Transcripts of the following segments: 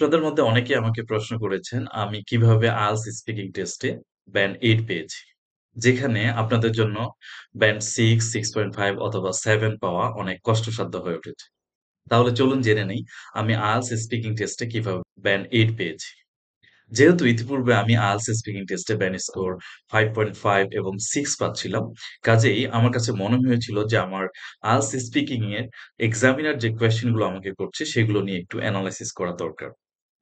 আপনাদের মধ্যে অনেকেই আমাকে প্রশ্ন করেছেন, আমি কিভাবে আইএলটিএস স্পিকিং টেস্টে ব্যান্ড 8 পেয়েছি। যেখানে আপনাদের জন্য ব্যান্ড 6, 6.5 অথবা 7 পাওয়া অনেক কষ্টসাধ্য হয়ে উঠেছে। তাহলে চলুন জেনে নেই আমি আইএলটিএস স্পিকিং টেস্টে কিভাবে ব্যান্ড 8 পেয়েছি। যেহেতু ইতিপূর্বে আমি আইএলটিএস স্পিকিং টেস্টে ব্যান্ড স্কোর 5.5 এবং 6 পাচ্ছিলাম, কাজেই আমার কাছে মনে হয়েছিল যে আমার আইএলটিএস স্পিকিং এর এক্সামিনার যে কোয়েশ্চেন গুলো আমাকে করছে সেগুলো নিয়ে একটু এনালাইসিস করা দরকার।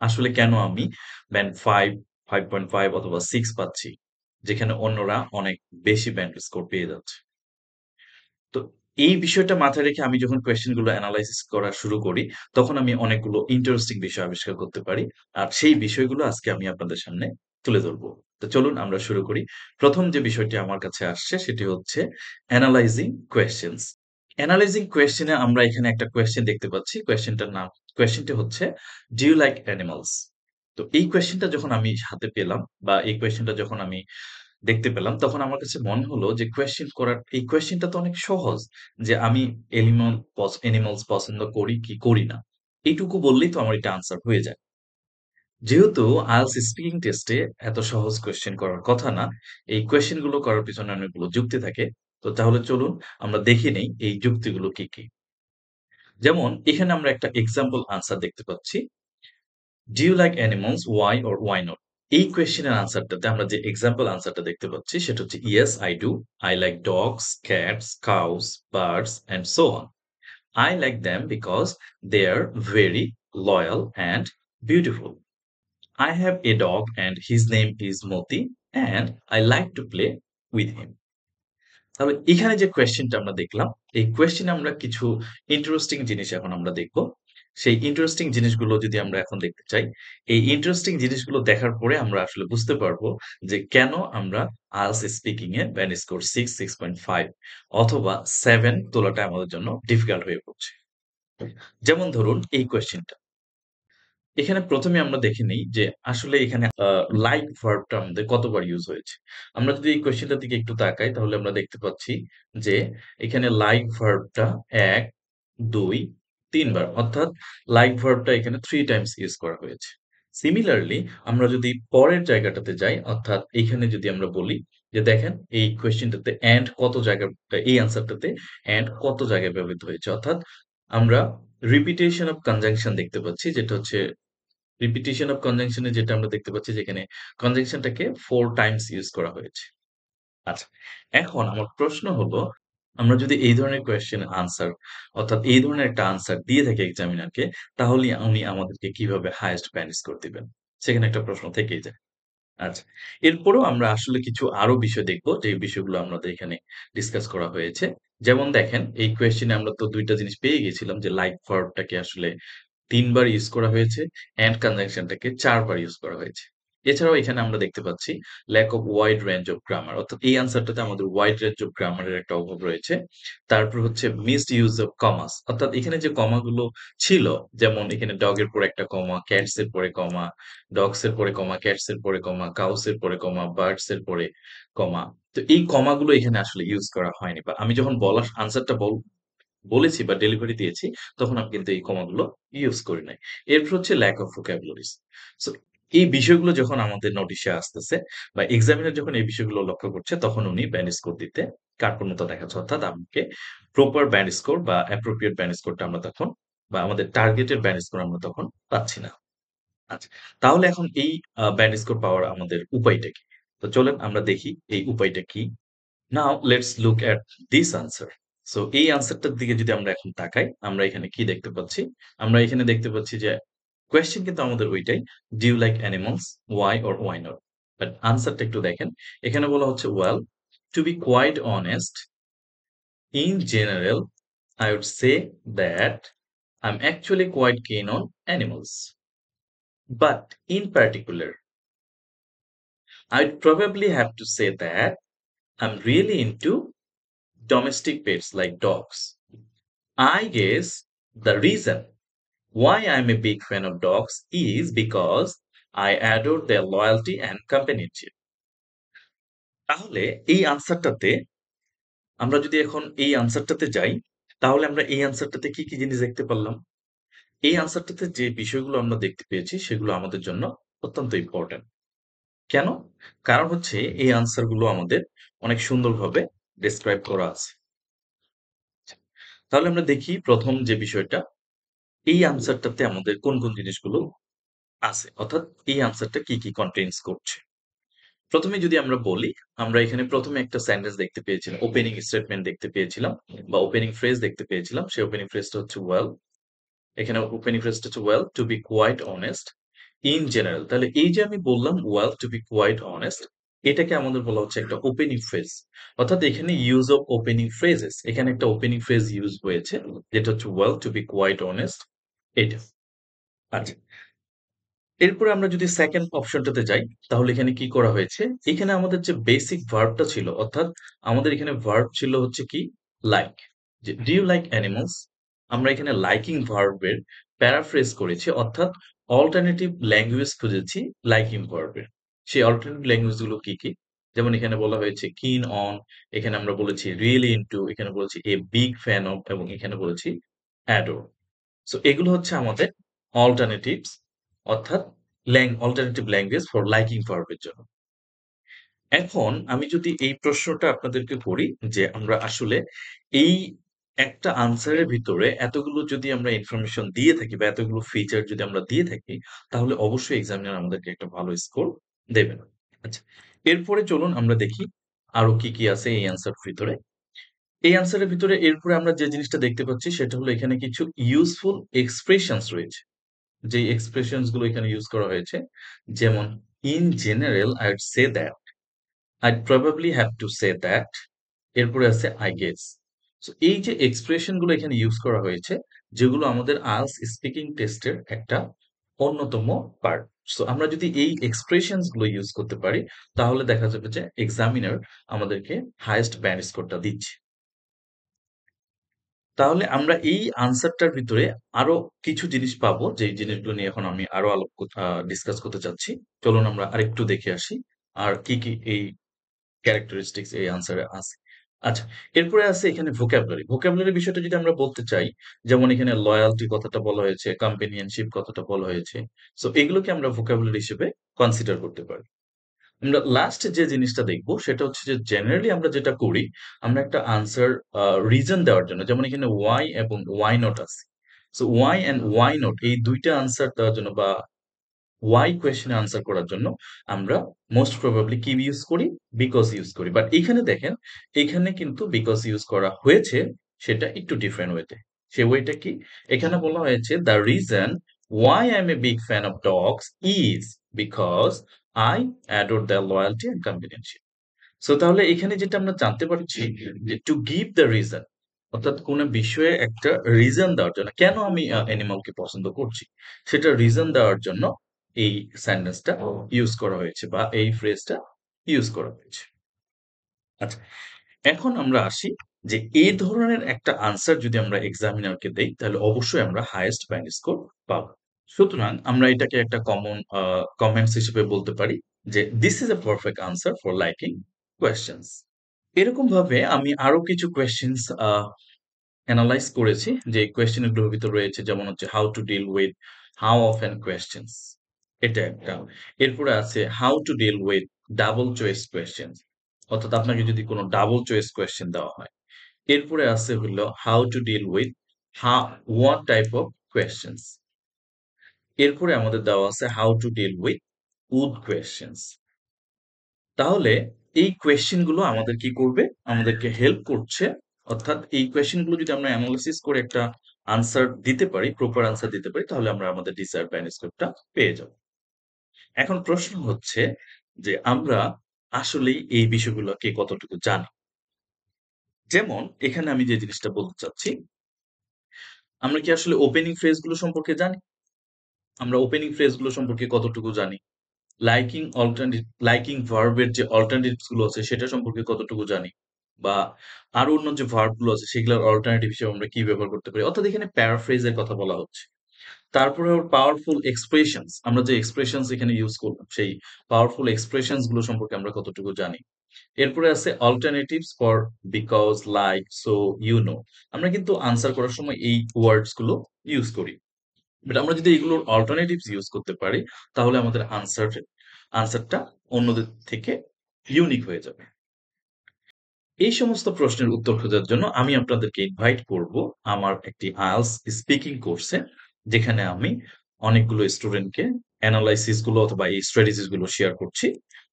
আসলে কেন আমি ব্যান্ড 5, 5.5 অথবা 6 পাচ্ছি? যেখানে অন্যরা অনেক বেশি ব্যান্ড স্কোর পেয়ে যাচ্ছে। তো এই বিষয়টা মাথায় রেখে আমি যখন কোয়েশ্চেন গুলো এনালাইসিস করা শুরু করি, তখন আমি অনেকগুলো ইন্টারেস্টিং বিষয় আবিষ্কার করতে পারি। আর সেই বিষয়গুলো আজকে আমি আপনাদের সামনে তুলে ধরব। তো চলুন আমরা শুরু করি। ১ম যে বিষয়টি আমার কাছে আসছে সেটি হচ্ছে এনালাইজিং কোয়েশ্চেনস। এনালাইজিং কোয়েশ্চেন এ আমরা এখানে একটা কোয়েশ্চেন দেখতে পাচ্ছি। কোয়েশ্চেনটি হচ্ছে, "ডু ইউ লাইক অ্যানিমালস?" তো এই কোয়েশ্চেনটা যখন আমি হাতে পেলাম বা এই কোয়েশ্চেনটা যখন আমি দেখতে পেলাম, তখন আমার কাছে মনে হলো যে এই কোয়েশ্চেনটা তো অনেক সহজ। যে আমি অ্যানিমালস পছন্দ করি কি করি না। এইটুকু বললেই তো আমার এটা আনসার হয়ে যায়। যেহেতু আইএলটিএস স্পিকিং টেস্টে এত সহজ কোয়েশ্চেন করার কথা না, এই কোয়েশ্চেন গুলো করার পিছনে অনেকগুলো যুক্তি থাকে। তো তাহলে চলুন আমরা দেখে নেই এই যুক্তিগুলো কি, কি? যেমন এখানে আমরা একটা এক্সাম্পল আনসার দেখতে পাচ্ছি। Do you like animals? Why or why not? এই কোয়েশ্চেনের আনসারটাতে আমরা যে এক্সাম্পল আনসারটা দেখতে পাচ্ছি সেটা হচ্ছে yes I do. I like dogs, cats, cows, birds and so on. I like them because they are very loyal and beautiful. I have a dog and his name is Moti and I like to play with him. তাহলে এখানে যে কোয়েশ্চেনটা আমরা দেখলাম, এই কোয়েশ্চেনে আমরা কিছু interesting জিনিস এখন আমরা দেখব। সেই ইন্টারেস্টিং জিনিসগুলো যদি আমরা এখন দেখতে চাই, এই ইন্টারেস্টিং জিনিসগুলো দেখার পরে আমরা আসলে বুঝতে পারবো যে কেন আমরা IELTS speaking a band score 6, 6.5 অথবা 7 তোলাটা আমাদের জন্য ডিফিকাল্ট হয়ে পড়ছে। যেমন ধরুন এই কোয়েশ্চেনটা। এখানে ১ম এ আমরা দেখে নেই যে আসলে এখানে লাইক ভার্বটা আমাদের কতবার ইউজ হয়েছে। আমরা যদি এই কোয়েশ্চেনটার দিকে একটু তাকাই তাহলে আমরা দেখতে পাচ্ছি যে এখানে লাইক ভার্বটা ১, ২, ৩ বার। অর্থাৎ লাইক ভার্বটা এখানে ৩ টাইমস ইউজ করা হয়েছে। সিমিলারলি আমরা যদি পরের জায়গাটাতে যাই অর্থাৎ এইখানে যদি আমরা বলি যে দেখেন এই কোয়েশ্চেনটাতে অ্যান্ড কত জায়গায় এই আনসারটাতে অ্যান্ড কত জায়গায় ব্যবহৃত হয়েছে। অর্থাৎ আমরা রিপিটেশন অফ কনজাংশন দেখতে পাচ্ছি যেটা হচ্ছে রিপিটিশন অফ কনজাংশন এ যেটা আমরা দেখতে পাচ্ছি যেখানে কনজাংশনটাকে ৪ টাইমস ইউস করা হয়েছে। আচ্ছা। এখন আমার প্রশ্ন হলো, আমরা যদি এই ধরনের কোয়েশ্চেন আনসার অর্থাৎ এই ধরনের একটা আনসার দিয়ে থাকি এক্সামিনারকে, তাহলে উনি আমাদেরকে কিভাবে হাইয়েস্ট ব্যান্ড স্কোর দিবেন? সেখানে একটা প্রশ্ন থেকেই যায়। আচ্ছা। এরপরেও আমরা আসলে কিছু আরো বিষয় দেখব, যে বিষয়গুলো আমাদের এখানে ডিসকাস করা হয়েছে। যেমন দেখেন, এই কোয়েশ্চেনে আমরা তো ২ টা জিনিস পেয়ে গেছিলাম যে লাইক ভার্বটাকে আসলে ৩ বার ইউজ করা হয়েছে, এন্ড কনজাংশনটাকে ৪ বার ইউজ করা হয়েছে। এছাড়াও এখানে আমরা দেখতে পাচ্ছি lack of wide range of grammar. অর্থাৎ এই আনসারটাতে আমাদের ওয়াইড রেঞ্জ অফ গ্রামারের একটা অভাব রয়েছে। তারপর হচ্ছে মিসড ইউজ অফ কমাস। অর্থাৎ এখানে যে কমাগুলো ছিল, যেমন এখানে ডগ এর পরে একটা কমা, ক্যাটস এর পরে কমা, ডগস এর পরে কমা, ক্যাটস এর পরে কমা, কাউস এর পরে কমা, বার্ডস এর পরে কমা। তো এই কমাগুলো এখানে আসলে ইউজ করা হয়নি, বা আমি যখন আনসারটা বলেছি বা ডেলিভারি দিয়েছি, তখন আমি কিন্তু এই কমাগুলো ইউজ করি নাই। এরপর হচ্ছে ল্যাক অফ ভোকাবুলারিজ। সো এই বিষয়গুলো যখন আমাদের নোটিশে আসতেছে বা এক্সামিনার যখন এই বিষয়গুলো লক্ষ্য করছে, তখন উনি ব্যান্ড স্কোর দিতে কার্পণ্যতা দেখাচ্ছে। অর্থাৎ আমাকে প্রপার ব্যান্ড স্কোর বা অ্যাপ্রোপ্রিয়েট ব্যান্ড স্কোরটা আমরা তখন বা আমাদের টার্গেটেড ব্যান্ড স্কোর আমরা তখন পাচ্ছি না। আচ্ছা। তাহলে এখন এই ব্যান্ড স্কোর পাওয়ার আমাদের উপায়টা কি? তো চলেন আমরা দেখি এই উপায়টা কি? Now let's look at this answer. So এই আনসারটার দিকে যদি আমরা এখন তাকাই, আমরা এখানে কি দেখতে পাচ্ছি? আমরা এখানে দেখতে পাচ্ছি যে কোয়েশ্চেন কিন্তু আমাদের ওইটাই, "do you like animals? Why or why not?" But আনসারটা একটু দেখেন। এখানে বলা হচ্ছে, "well, to be quite honest, in general, I would say that I'm actually quite keen on animals. But in particular, I'd probably have to say that I'm really into domestic pets like dogs. I guess the reason why I'm a big fan of dogs is because I adore their loyalty and companionship." তাহলে এই আনসারটাতে আমরা যদি এখন এই আনসারটাতে যাই, তাহলে আমরা এই আনসারটাতে কি, কি জিনিস দেখতে পারলাম? এই আনসারটাতে যে বিষয়গুলো আমরা দেখতে পেয়েছি সেগুলো আমাদের জন্য অত্যন্ত ইম্পর্টেন্ট। কেন? কারণ হচ্ছে এই আনসারগুলো আমাদের অনেক সুন্দরভাবে ডেসক্রাইব করা আছে। তাহলে আমরা দেখি ১ম যে বিষয়টা, এই আনসারটাতে আমাদের কোন জিনিসগুলো আছে। অর্থাৎ এই আনসারটা কি কনটেইনস করছে। ১ম এ যদি আমরা বলি, আমরা এখানে ১ম এ একটা সেন্টেন্স দেখতে পেয়েছিলাম, ওপেনিং স্টেটমেন্ট দেখতে পেয়েছিলাম বা ওপেনিং ফ্রেজ দেখতে পেয়েছিলাম। সেই ওপেনিং ফ্রেজটা হচ্ছে ওয়েল। এখানে ওপেনিং ফ্রেজটা হচ্ছে well to be quite honest in general. তাহলে এই যে আমি বললাম well to be quite honest, এটাকে আমাদের বলা হচ্ছে একটা ওপেনিং ফ্রেজ। অর্থাৎ এখানে ইউজ অফ ওপেনিং ফ্রেজেস। এখানে একটা ওপেনিং ফ্রেজ ইউজ হয়েছে যেটা হচ্ছে well to be quite honest এটা। আচ্ছা। এরপরে আমরা যদি সেকেন্ড অপশনটাতে যাই, তাহলে এখানে কি করা হয়েছে? এখানে আমাদের যে বেসিক ভার্বটা ছিল, অর্থাৎ আমাদের এখানে ভার্ব ছিল হচ্ছে কি লাইক। যে ডু ইউ লাইক অ্যানিমালস? আমরা এখানে লাইকিং ভার্বের প্যারাফ্রেজ করেছি, অর্থাৎ অল্টারনেটিভ ল্যাঙ্গুয়েজ খুঁজেছি লাইকিং ভার্বের। সেই অল্টারনেটিভ ল্যাঙ্গুয়েজ গুলো কি? যেমন এখানে বলা হয়েছে কিন অন, এখানে আমরা বলেছি রিয়েলি ইনটু, এখানে বলেছি এ বিগ ফ্যান অফ এবং এখানে বলেছি অ্যাডোর। সো এগুলো হচ্ছে আমাদের অল্টারনেটিভস, অর্থাৎ অল্টারনেটিভ ল্যাঙ্গুয়েজ ফর লাইকিং ভার্বের জন্য। এখন আমি যদি এই প্রশ্নটা আপনাদেরকে করি যে আমরা আসলে এই একটা আনসারের ভিতরে এতগুলো যদি আমরা ইনফরমেশন দিয়ে থাকি বা এতগুলো ফিচার যদি আমরা দিয়ে থাকি, তাহলে অবশ্যই এক্সামিনার আমাদেরকে একটা ভালো স্কোর দেবেন। আচ্ছা, এরপরে চলুন আমরা দেখি আরো কি আছে এই অ্যান্সার ভিতরে। এই অ্যান্সারের ভিতরে এরপরে আমরা যে জিনিসটা দেখতে পাচ্ছি সেটা হলো এখানে কিছু ইউজফুল এক্সপ্রেশনস রয়েছে। যে এক্সপ্রেশনস গুলো এখানে ইউজ করা হয়েছে, যেমন in general I'd say that, I'd probably have to say that, এরপরে আছে আই গেস। সো এই যে এক্সপ্রেশন গুলো এখানে ইউজ করা হয়েছে, যেগুলো আমাদের আইএলটিএস স্পিকিং টেস্টের একটা অন্যতম পার্ট। সো আমরা যদি এই এক্সপ্রেশনস গুলো ইউজ করতে পারি, তাহলে দেখা যাবে যে এক্সামিনার আমাদেরকে হাইয়েস্ট ব্যান্ড স্কোরটা দিচ্ছে। তাহলে আমরা এই আনসারটার ভিতরে আরো কিছু জিনিস পাবো, যেই জিনিসগুলো নিয়ে এখন আমি আরো ডিসকাস করতে চাচ্ছি। চলুন আমরা আরেকটু দেখে আসি আর কি এই ক্যারেক্টারিস্টিক্স এই আনসারে আছে। আচ্ছা, এরপরে আছে এখানে ভোকাবুলারি। ভোকাবুলারি বিষয়টা যদি আমরা বলতে চাই, যেমন এখানে লয়ালটি কথাটা বলা হয়েছে, কম্পেনিয়নশিপ কথাটা বলা হয়েছে। সো এগুলোকে আমরা ভোকাবুলারি হিসেবে কনসিডার করতে পারি। আমরা লাস্ট যে জিনিসটা দেখবো সেটা হচ্ছে যে জেনারেলি আমরা যেটা করি, আমরা একটা আনসার রিজন দেওয়ার জন্য, যেমন এখানে ওয়াই এবং ওয়াই নট আছে। So why and why not এই ২ টা আনসার দেওয়ার জন্য বা ওয়াই কোয়েশ্চেন এ আনসার করার জন্য আমরা মোস্ট প্রবাবলি কি ইউজ করি? বিকজ ইউজ করি। বাট এখানে দেখেন, এখানে কিন্তু বিকজ ইউজ করা হয়েছে, সেটা একটু ডিফারেন্ট ওয়েতে। সে ওয়েটা কি? এখানে বলা হয়েছে the reason why I'm a big fan of dogs is because I adore their loyalty and companionship. So তাহলে এখানে যেটা আমরা জানতে পারছি যে টু গিভ দ্য রিজন, অর্থাৎ কোন বিষয়ে একটা রিজন দেওয়ার জন্য কেন আমি অ্যানিমালকে পছন্দ করছি সেটা রিজন দেওয়ার জন্য এই সেন্টেন্সটা ইউজ করা হয়েছে বা এই ফ্রেজটা ইউজ করা হয়েছে। আচ্ছা, এখন আমরা আসি যে এই ধরনের একটা আনসার যদি আমরা এক্সামিনারকে দেই তাহলে অবশ্যই আমরা হাইয়েস্ট ব্যান্ড স্কোর পাবো। সুতরাং আমরা এটাকে একটা কমন কমেন্টস হিসেবে বলতে পারি যে this is a perfect answer for liking questions. এরকম ভাবে আমি আরো কিছু কোয়েশ্চেনস এনালাইজ করেছি যে কোয়েশ্চেন গুলোর ভিতর রয়েছে, যেমন হচ্ছে how to deal with how often questions, এটা একটা। এরপরে আছে how to deal with double choice question, অর্থাৎ আপনাকে যদি কোনো ডাবল চয়েস কোয়েশ্চেন দেওয়া হয়। এরপরে আছে হলো how to deal with what type of questions. এরপরে আমাদের দেওয়া আছে how to deal with would questions. তাহলে এই কোয়েশ্চেন গুলো আমাদের কি করবে? আমাদেরকে হেল্প করছে। অর্থাৎ এই কোয়েশ্চেন গুলো যদি আমরা এনালাইসিস করে একটা আনসার দিতে পারি, প্রপার আনসার দিতে পারি, তাহলে আমরা আমাদের ডিজায়ার্ড ম্যানুস্ক্রিপ্টটা পেয়ে যাব। এখন প্রশ্ন হচ্ছে যে আমরা আসলেই এই বিষয়গুলোকে কতটুকু জানি? যেমন এখানে আমি যে জিনিসটা বলতে চাচ্ছি, আমরা কি আসলে ওপেনিং ফ্রেজ গুলো সম্পর্কে জানি? আমরা ওপেনিং ফ্রেজ গুলো সম্পর্কে কতটুকু জানি? লাইকিং ভার্বের যে অল্টারনেটিভস গুলো আছে সেটা সম্পর্কে কতটুকু জানি? বা আরো অন্য যে ভার্ব গুলো আছে সেগুলোর অল্টারনেটিভ হিসেবে আমরা কি ব্যবহার করতে পারি? অর্থাৎ এখানে প্যারাফ্রেজ এর কথা বলা হচ্ছে। তারপরে আবার পাওয়ারফুল এক্সপ্রেশনস, আমরা যে এক্সপ্রেশনস এখানে ইউজ করলাম সেই পাওয়ারফুল এক্সপ্রেশনস গুলো সম্পর্কে আমরা কতটুকু জানি? এরপরে আছে alternatives for because, like, so, you know. আমরা কিন্তু আনসার করার সময় এই ওয়ার্ডস গুলো ইউজ করি। বাট আমরা যদি এগুলোর অল্টারনেটিভস ইউজ করতে পারি, তাহলে আমাদের আনসারটা অন্যদের থেকে ইউনিক হয়ে যাবে। এই সমস্ত প্রশ্নের উত্তর খোঁজার জন্য আমি আপনাদেরকে ইনভাইট করব আমার একটি আইএলটিএস স্পিকিং কোর্সে, যেখানে আমি অনেকগুলো স্টুডেন্টকে অ্যানালাইসিস গুলো অথবা এই স্ট্র্যাটেজিস গুলো শেয়ার করছি।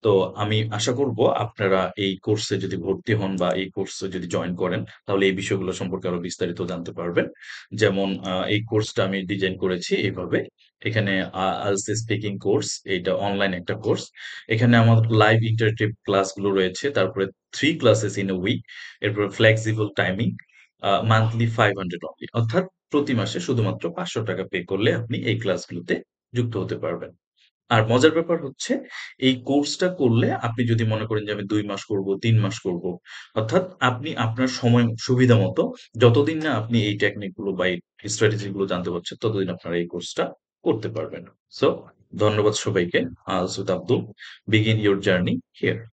তো আমি আশা করব আপনারা এই কোর্সে যদি ভর্তি হন বা এই কোর্সে যদি জয়েন করেন, তাহলে এই বিষয়গুলো সম্পর্কে আরো বিস্তারিত জানতে পারবেন। যেমন এই কোর্সটা আমি ডিজাইন করেছি এইভাবে। এখানে আইএলটিএস স্পিকিং কোর্স, এটা অনলাইন একটা কোর্স। এখানে আমার লাইভ ইন্টারেক্টিভ ক্লাসগুলো রয়েছে। তারপরে 3 ক্লাসেস ইন এ উইক। এরপর ফ্লেক্সিবল টাইমিং, মান্থলি 500 অনলি। অর্থাৎ প্রতি মাসে শুধুমাত্র ৳৫০০ পে করলে আপনি এই ক্লাসগুলোতে যুক্ত হতে পারবেন। আর মজার ব্যাপার হচ্ছে, এই কোর্সটা করলে আপনি যদি মনে করেন যে আমি ২ মাস করব, ৩ মাস করব, অর্থাৎ আপনি আপনার সময় সুবিধা মতো যতদিন না আপনি এই টেকনিক গুলো বা এই স্ট্র্যাটেজি গুলো জানতে পারছেন, ততদিন আপনারা এই কোর্সটা করতে পারবেন। সো ধন্যবাদ সবাইকে। সুদ Abdul, begin your journey here.